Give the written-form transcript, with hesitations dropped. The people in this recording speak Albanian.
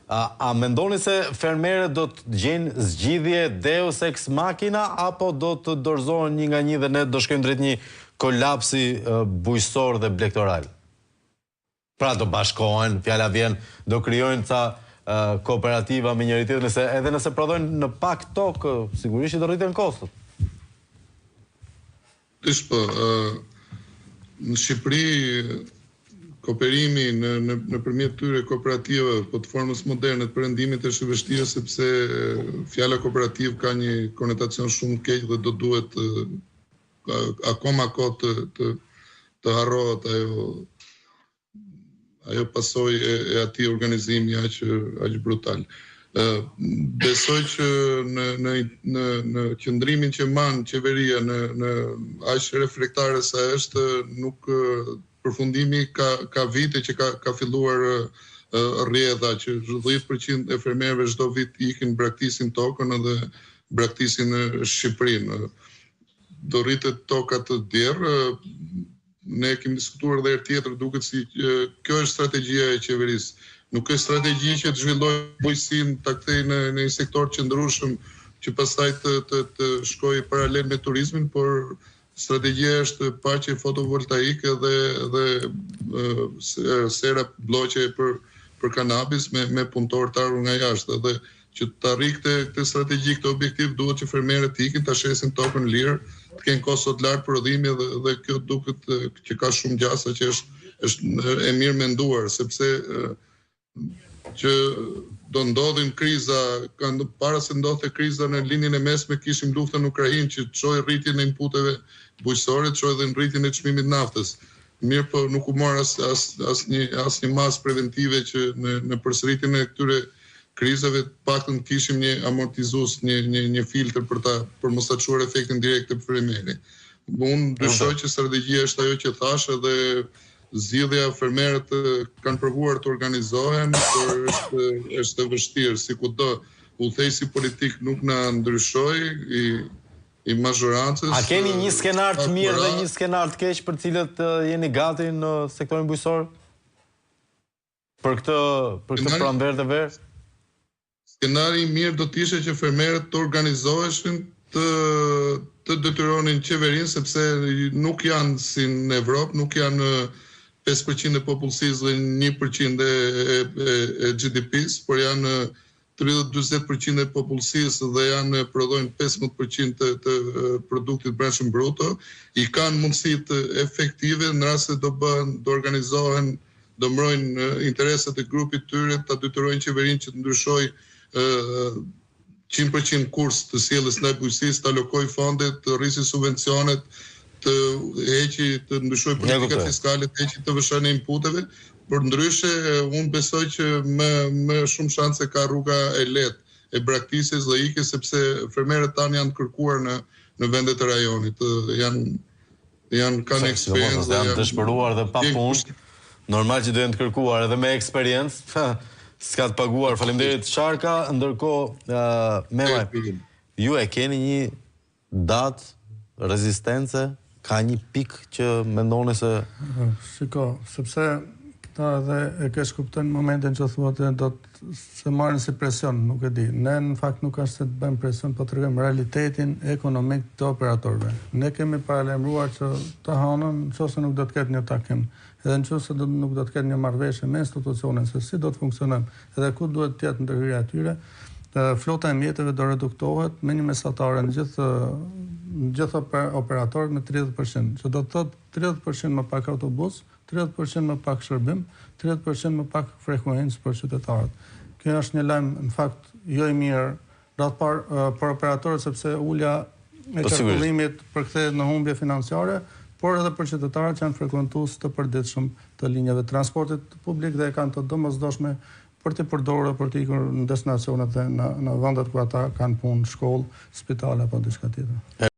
A mendoni se fermerët do të gjenë zgjidhje deus ex machina apo do të dorëzohen një nga një dhe ne do shkojmë drejt një kolapsi bujqësor dhe blegtoral? Pra do bashkohen, fjala vjen, do krijojnë ca kooperativa me njëri tjetrin, edhe nëse prodhojnë në pak tokë, sigurisht do rriten kostot. Në Shqipëri kooperimi nëpërmjet tyre kooperativave, po të formës moderne të perëndimit është e vështirë sepse fjala kooperativ ka një konotacion shumë të keq dhe do duhet akoma kohë të harrohet ajo pasojë e atij organizimi aq brutal. Besoj që në qëndrimin që man qeveria në aq reflektare sa është, nuk përfundimi ka vite që ka filluar rrjedha që 10% e fermerëve çdo vit ikin braktisin tokën edhe braktisin në Shqipërinë. Do rritet toka të djerë. Ne kemi diskutuar edhe herë tjetër, duket si kjo është strategjia e qeverisë. Nuk është strategji që të zhvillojë bujqësinë, ta kthejë në një sektor qëndrueshëm që pastaj të shkojë paralel me turizmin, por strategjia është paqe fotovoltaike dhe sera bloqe për kanabis me punëtor të ardhur nga jashtë. Dhe që të arrijë këtë strategji, këtë objektiv, duhet që fermerët të ikin, ta shesin tokën lirë, të kenë kostot lartë prodhimi dhe kjo duket që ka shumë gjasa që është e mirë menduar, sepse që do ndodhin kriza, para se ndodhte kriza në linjën e mesme kishim luftën në Ukrainë që çoi rritjen e inputeve bujqësore, çoi edhe rritjen e çmimit naftës. Mirë, po nuk u mor asnjë masë preventive që në përsëritjen e këtyre krizave të paktën kishim një amortizues, një filtr për mos ta çuar efektin direkt të fermerit. Unë dyshoj që strategjia është ajo që thash edhe zgjidhja fermerët kanë provuar të organizohen, por është e vështirë, sikudo udhëheqësi politik nuk na ndryshoi i mazhorancës. A keni një skenar të mirë dhe një skenar të keq për të cilët jeni gati në sektorin bujqësor? Për këtë pranverë të verë? Skenari i mirë do të ishte që fermerët të organizoheshin, të detyronin qeverinë, sepse nuk janë si në Evropë, nuk janë 5% e popullsisë dhe 1% e GDP-s, por janë 30-40% e popullsisë dhe prodhojnë 15% të produktit brendshëm bruto, i kanë mundësitë efektive në rast se do organizohen, do mbrojnë interesat e grupit tyre, ta detyrojnë qeverinë që të ndryshojë 100% kurs të sjelljes ndaj bujqësisë, të alokojë fonde, të rrisi subvencionet, të ndryshoj politikat fiskale, të heqi të vëshën e inputeve, por ndryshe unë besoj që më shumë shanse ka rruga e lehtë e braktisjes dhe ikjes, sepse fermerët tanë janë të kërkuar në vendet e rajonit, kanë eksperiencë, janë dëshpëruar dhe pa punë, normal që do jenë të kërkuar edhe me eksperiencë, s'ka të paguar. Faleminderit Sharka, ndërkohë Memaj, ju e keni një datë rezistence? Ka një pik që mendoni se... Shiko, sepse këta edhe e kesh kupton në momentin që thuat do të se marrin si presion, nuk e di. Ne në fakt nuk është se të bëjmë presion, po të tregojmë realitetin ekonomik të operatorëve. Ne kemi paralajmëruar që të hanën nëse nuk do të ketë një takim, edhe nëse nuk do të ketë një marrëveshje me institucionin se si do të funksionojmë, edhe ku duhet të jetë ndërhyrja e tyre. Flota e mjeteve do reduktohet me një mesatare në gjithë operatorët me 30%, që do të thotë 30% më pak autobus, 30% më pak shërbim, 30% më pak frekuencë për qytetarët. Kjo është një lajm në fakt jo i mirë për operatorët, sepse ulja e qarkullimit përkthehet në humbje financiare, por edhe për qytetarët që janë frekuentues të përditshëm të linjave transportit publik dhe kanë të domosdoshme për të përdorur për të ikur në destinacionet dhe në vendet ku ata kanë punë, shkollë, spitale apo diçka tjetër.